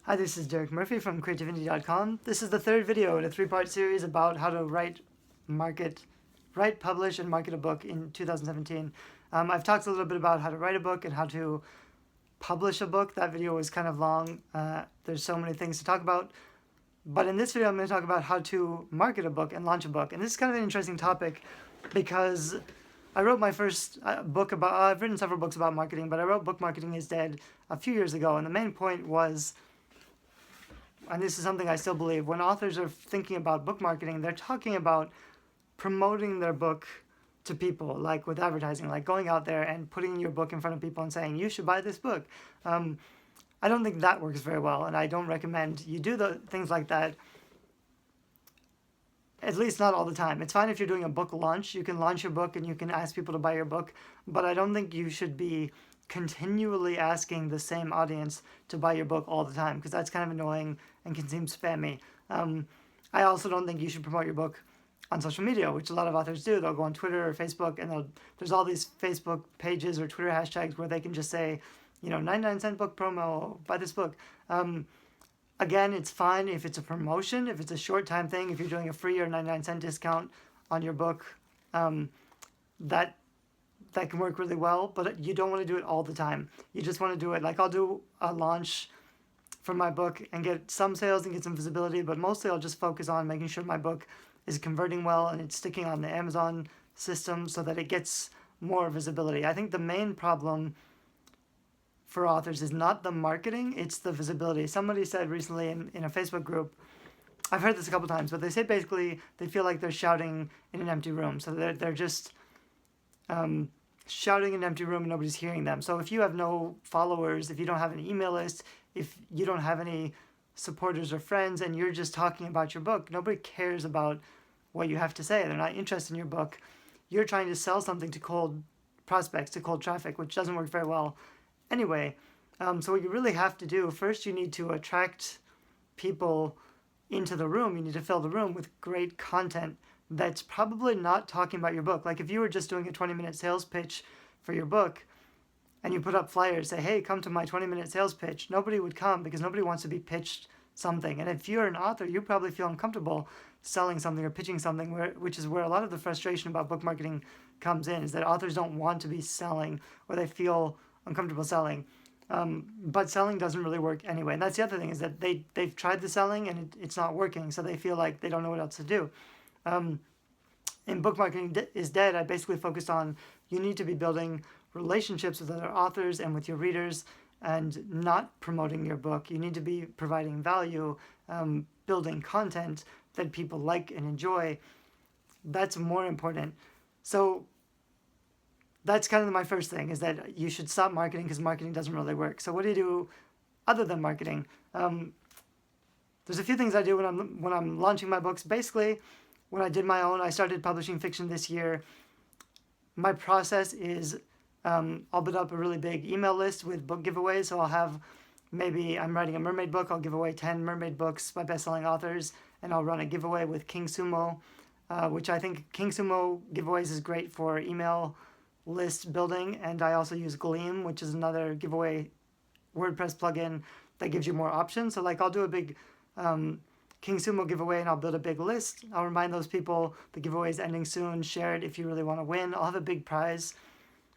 Hi, this is Derek Murphy from creativity.com. This is the third video in a three-part series about how to write, publish, and market a book in 2017. I've talked a little bit about how to write a book and how to publish a book. That video was kind of long. There's so many things to talk about. But in this video, I'm going to talk about how to market a book and launch a book. And this is kind of an interesting topic because I wrote my first book about, I've written several books about marketing, but I wrote Book Marketing is Dead a few years ago. And the main point was, and this is something I still believe, when authors are thinking about book marketing, they're talking about promoting their book to people, like with advertising, like going out there and putting your book in front of people and saying, you should buy this book. I don't think that works very well, and I don't recommend you do the things like that, at least not all the time. It's fine if you're doing a book launch. You can launch your book and you can ask people to buy your book, but I don't think you should be continually asking the same audience to buy your book all the time, because that's kind of annoying and can seem spammy. I also don't think you should promote your book on social media, which a lot of authors do. They'll go on Twitter or Facebook, and there's all these Facebook pages or Twitter hashtags where they can just say, 99-cent book promo, buy this book. Again, it's fine if it's a promotion, if it's a short-time thing, if you're doing a free or 99-cent discount on your book, that can work really well, but you don't want to do it all the time. You just want to do it, like I'll do a launch for my book and get some sales and get some visibility, but mostly I'll just focus on making sure my book is converting well and it's sticking on the Amazon system so that it gets more visibility. I think the main problem for authors is not the marketing, it's the visibility. Somebody said recently in a Facebook group, I've heard this a couple times, but they say basically they feel like they're shouting in an empty room. So they're just shouting in an empty room and nobody's hearing them. So if you have no followers, if you don't have an email list, if you don't have any supporters or friends, and you're just talking about your book, nobody cares about what you have to say. They're not interested in your book. You're trying to sell something to cold prospects, to cold traffic, which doesn't work very well anyway. So what you really have to do, first you need to attract people into the room. You need to fill the room with great content that's probably not talking about your book. Like if you were just doing a 20-minute sales pitch for your book and you put up flyers, say, hey, come to my 20-minute sales pitch, nobody would come because nobody wants to be pitched something. And if you're an author, you probably feel uncomfortable selling something or pitching something, which is where a lot of the frustration about book marketing comes in, is that authors don't want to be selling, or they feel uncomfortable selling. But selling doesn't really work anyway. And that's the other thing, is that they've tried the selling and it's not working, so they feel like they don't know what else to do. In Book Marketing is Dead, I basically focused on, you need to be building relationships with other authors and with your readers and not promoting your book. You need to be providing value, building content that people like and enjoy. That's more important. So that's kind of my first thing, is that you should stop marketing because marketing doesn't really work. So what do you do other than marketing? There's a few things I do when I'm launching my books. Basically, when I did my own, I started publishing fiction this year. My process is I'll build up a really big email list with book giveaways. So I'll have, maybe I'm writing a mermaid book, I'll give away 10 mermaid books by best-selling authors, and I'll run a giveaway with King Sumo, which I think King Sumo giveaways is great for email list building. And I also use Gleam, which is another giveaway WordPress plugin that gives you more options. So like I'll do a big King Sumo giveaway and I'll build a big list. I'll remind those people the giveaway is ending soon. Share it if you really want to win. I'll have a big prize.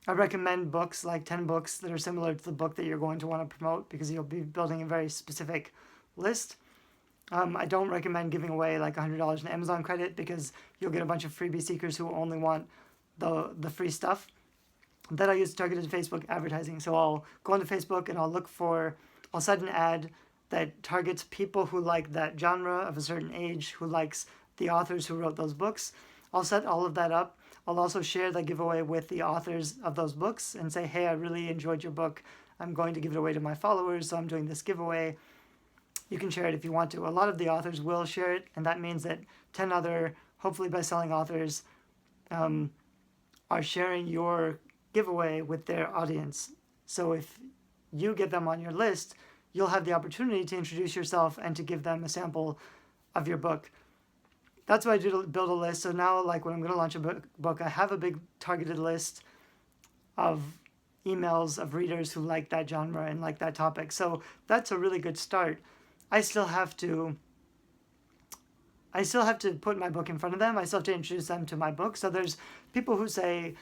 I recommend books, like 10 books that are similar to the book that you're going to want to promote, because you'll be building a very specific list. I don't recommend giving away like $100 in Amazon credit, because you'll get a bunch of freebie seekers who only want the free stuff. Then I use targeted Facebook advertising. So I'll go onto Facebook and I'll set an ad that targets people who like that genre of a certain age, who likes the authors who wrote those books. I'll set all of that up. I'll also share the giveaway with the authors of those books and say, hey, I really enjoyed your book. I'm going to give it away to my followers, so I'm doing this giveaway. You can share it if you want to. A lot of the authors will share it, and that means that 10 other, hopefully best-selling authors are sharing your giveaway with their audience. So if you get them on your list, you'll have the opportunity to introduce yourself and to give them a sample of your book. That's what I do to build a list. So now, like when I'm going to launch a book, I have a big targeted list of emails of readers who like that genre and like that topic. So that's a really good start. I still have to put my book in front of them. I still have to introduce them to my book. So there's people who sign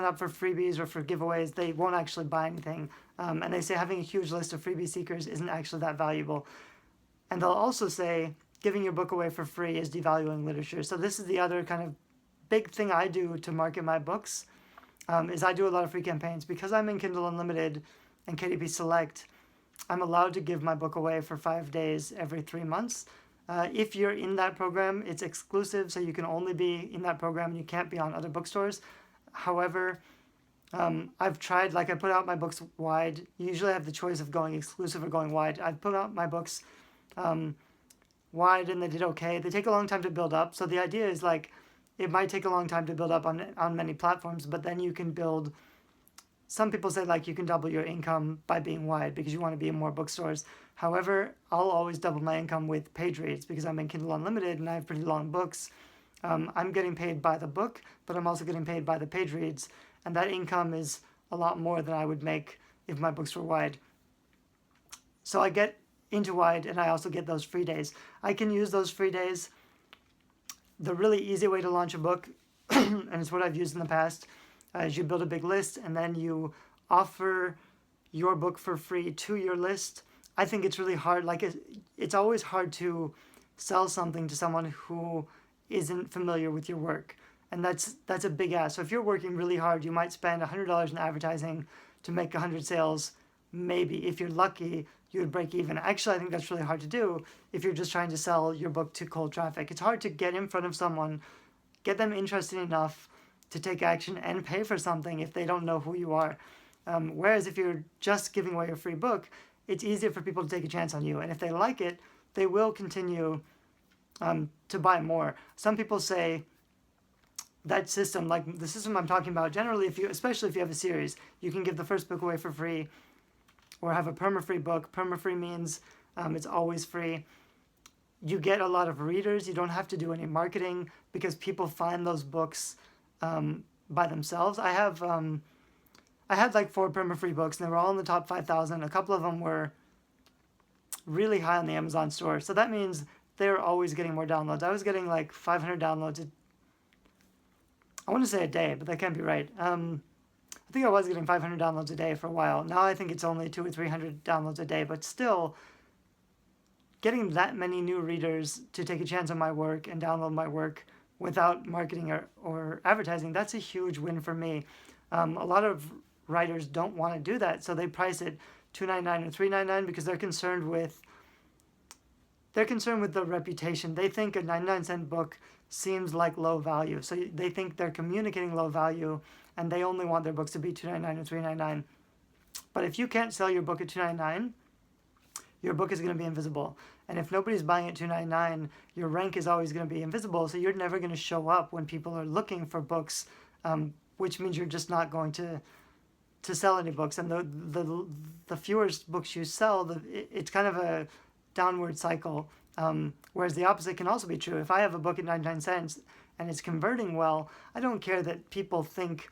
up for freebies or for giveaways, they won't actually buy anything. And they say having a huge list of freebie seekers isn't actually that valuable. And they'll also say giving your book away for free is devaluing literature. So this is the other kind of big thing I do to market my books, is I do a lot of free campaigns. Because I'm in Kindle Unlimited and KDP Select, I'm allowed to give my book away for 5 days every 3 months. If you're in that program, it's exclusive, so you can only be in that program and you can't be on other bookstores. However, I've tried, like I put out my books wide. You usually have the choice of going exclusive or going wide. I've put out my books wide and they did okay. They take a long time to build up. So the idea is like, it might take a long time to build up on many platforms, but then you can build, some people say like you can double your income by being wide because you want to be in more bookstores. However, I'll always double my income with page reads because I'm in Kindle Unlimited and I have pretty long books. I'm getting paid by the book, but I'm also getting paid by the page reads. And that income is a lot more than I would make if my books were wide. So I get into wide and I also get those free days. I can use those free days. The really easy way to launch a book, and it's what I've used in the past, is you build a big list and then you offer your book for free to your list. I think it's really hard. Like it's always hard to sell something to someone who isn't familiar with your work. And that's a big ask. So if you're working really hard, you might spend $100 in advertising to make 100 sales. Maybe if you're lucky, you would break even. Actually, I think that's really hard to do if you're just trying to sell your book to cold traffic. It's hard to get in front of someone, get them interested enough to take action and pay for something if they don't know who you are. Whereas if you're just giving away a free book, it's easier for people to take a chance on you. And if they like it, they will continue to buy more. Some people say that system, like the system I'm talking about, generally, especially if you have a series, you can give the first book away for free or have a perma-free book. Perma-free means it's always free. You get a lot of readers. You don't have to do any marketing because people find those books by themselves. I had like 4 perma-free books and they were all in the top 5,000. A couple of them were really high on the Amazon store. So that means they're always getting more downloads. I was getting like 500 downloads. I want to say a day, but that can't be right. I think I was getting 500 downloads a day for a while. Now I think it's only 200 or 300 downloads a day, but still getting that many new readers to take a chance on my work and download my work without marketing or advertising, that's a huge win for me. A lot of writers don't want to do that, so they price it $2.99 or $3.99 because they're concerned with the reputation. They think a 99-cent book seems like low value, so they think they're communicating low value, and they only want their books to be $2.99 or $3.99. But if you can't sell your book at $2.99, your book is going to be invisible. And if nobody's buying at $2.99, your rank is always going to be invisible, so you're never going to show up when people are looking for books, which means you're just not going to sell any books. And the fewer books you sell, it's kind of a downward cycle. Whereas the opposite can also be true. If I have a book at 99 cents and it's converting well, I don't care that people think,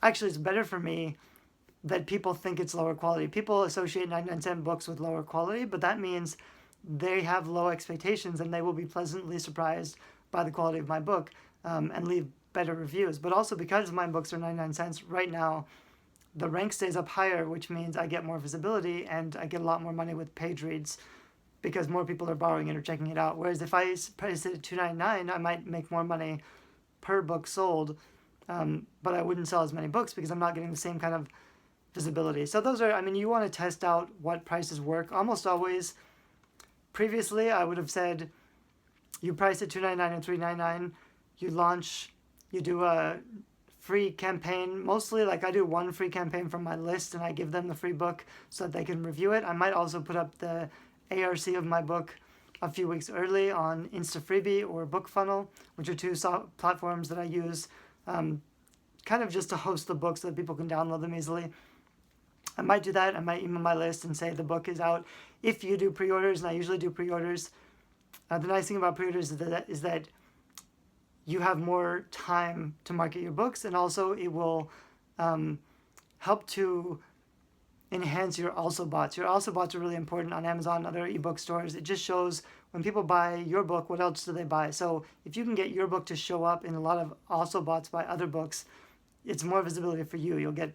actually it's better for me that people think it's lower quality. People associate 99-cent books with lower quality, but that means they have low expectations and they will be pleasantly surprised by the quality of my book and leave better reviews. But also because my books are 99 cents right now, the rank stays up higher, which means I get more visibility and I get a lot more money with page reads because more people are borrowing it or checking it out. Whereas if I price it at $2.99, I might make more money per book sold, but I wouldn't sell as many books because I'm not getting the same kind of visibility. So those are, you want to test out what prices work. Almost always, previously, I would have said you price at $2.99 and $3.99, you launch, you do a free campaign. Mostly, like I do one free campaign from my list and I give them the free book so that they can review it. I might also put up the ARC of my book a few weeks early on InstaFreebie or BookFunnel, which are two platforms that I use kind of just to host the books so that people can download them easily. I might do that. I might email my list and say the book is out. If you do pre-orders, and I usually do pre-orders, the nice thing about pre-orders is that you have more time to market your books, and also it will help to enhance your also bots. Your also bots are really important on Amazon and other ebook stores. It just shows when people buy your book, what else do they buy? So if you can get your book to show up in a lot of also bots by other books, it's more visibility for you. You'll get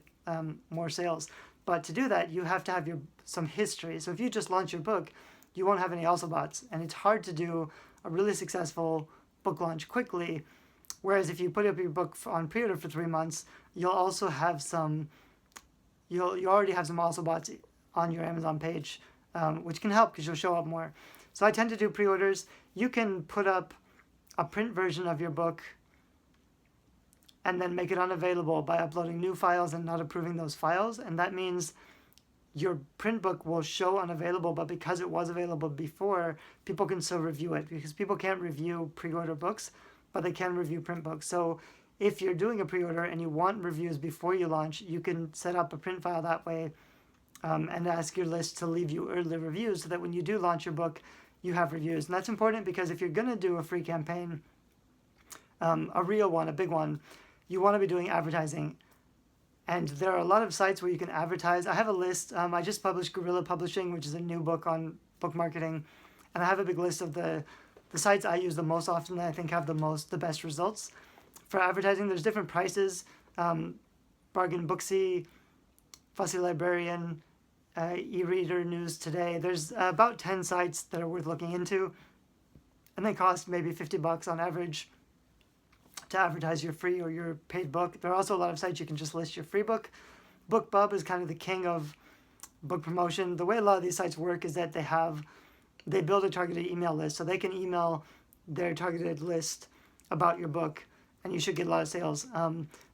more sales. But to do that, you have to have some history. So if you just launch your book, you won't have any also bots. And it's hard to do a really successful book launch quickly. Whereas if you put up your book on pre-order for 3 months, you'll also have you already have some also bots on your Amazon page, which can help because you'll show up more. So I tend to do pre-orders. You can put up a print version of your book and then make it unavailable by uploading new files and not approving those files. And that means your print book will show unavailable, but because it was available before, people can still review it, because people can't review pre-order books, but they can review print books. So if you're doing a pre-order and you want reviews before you launch, you can set up a print file that way and ask your list to leave you early reviews so that when you do launch your book, you have reviews. And that's important because if you're going to do a free campaign, a real one, a big one, you want to be doing advertising. And there are a lot of sites where you can advertise. I have a list. I just published Guerrilla Publishing, which is a new book on book marketing. And I have a big list of the sites I use the most often that I think have the best results. For advertising, there's different prices. Bargain Booksy, Fussy Librarian, e-reader News Today. There's about 10 sites that are worth looking into. And they cost maybe $50 on average to advertise your free or your paid book. There are also a lot of sites you can just list your free book. BookBub is kind of the king of book promotion. The way a lot of these sites work is that they build a targeted email list, so they can email their targeted list about your book, and you should get a lot of sales.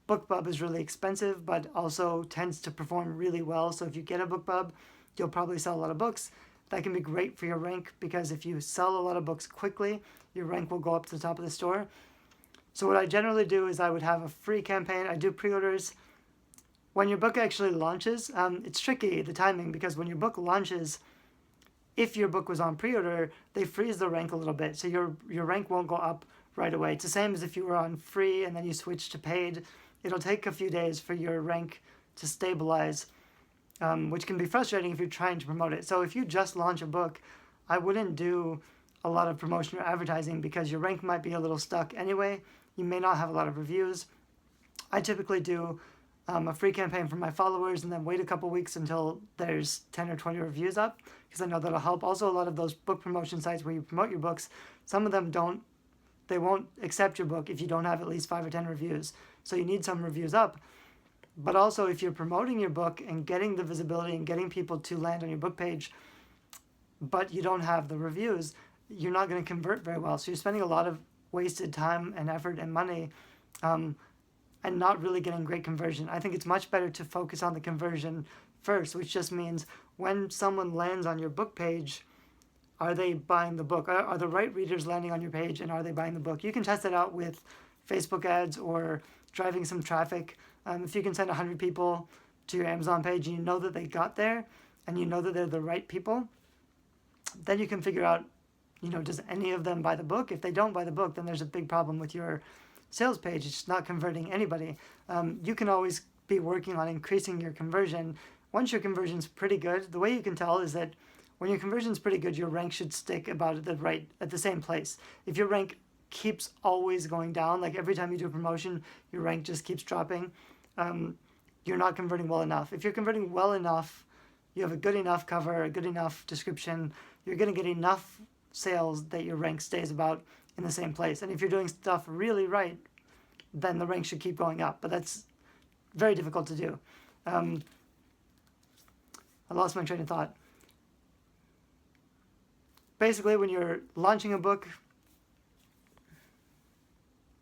BookBub is really expensive, but also tends to perform really well. So if you get a BookBub, you'll probably sell a lot of books. That can be great for your rank, because if you sell a lot of books quickly, your rank will go up to the top of the store. So what I generally do is I would have a free campaign. I do pre-orders. When your book actually launches, it's tricky, the timing, because when your book launches, if your book was on pre-order, they freeze the rank a little bit. So your rank won't go up right away. It's the same as if you were on free and then you switch to paid. It'll take a few days for your rank to stabilize, which can be frustrating if you're trying to promote it. So if you just launch a book, I wouldn't do a lot of promotion or advertising, because your rank might be a little stuck anyway. You may not have a lot of reviews. I typically do a free campaign for my followers and then wait a couple weeks until there's 10 or 20 reviews up, because I know that'll help. Also, a lot of those book promotion sites where you promote your books, some of them they won't accept your book if you don't have at least 5 or 10 reviews. So you need some reviews up. But also, if you're promoting your book and getting the visibility and getting people to land on your book page, but you don't have the reviews, you're not going to convert very well. So you're spending a lot of wasted time and effort and money and not really getting great conversion. I think it's much better to focus on the conversion first, which just means when someone lands on your book page, are they buying the book? Are the right readers landing on your page, and are they buying the book? You can test it out with Facebook ads or driving some traffic. If you can send 100 people to your Amazon page and you know that they got there and you know that they're the right people, then you can figure out, does any of them buy the book? If they don't buy the book, then there's a big problem with your sales page. It's just not converting anybody. You can always be working on increasing your conversion. Once your conversion's pretty good, the way you can tell is that when your conversion's pretty good, your rank should stick about at the same place. If your rank keeps always going down, like every time you do a promotion, your rank just keeps dropping, you're not converting well enough. If you're converting well enough, you have a good enough cover, a good enough description, you're going to get enough sales that your rank stays about in the same place. And if you're doing stuff really right, then the rank should keep going up. But that's very difficult to do. I lost my train of thought. Basically, when you're launching a book,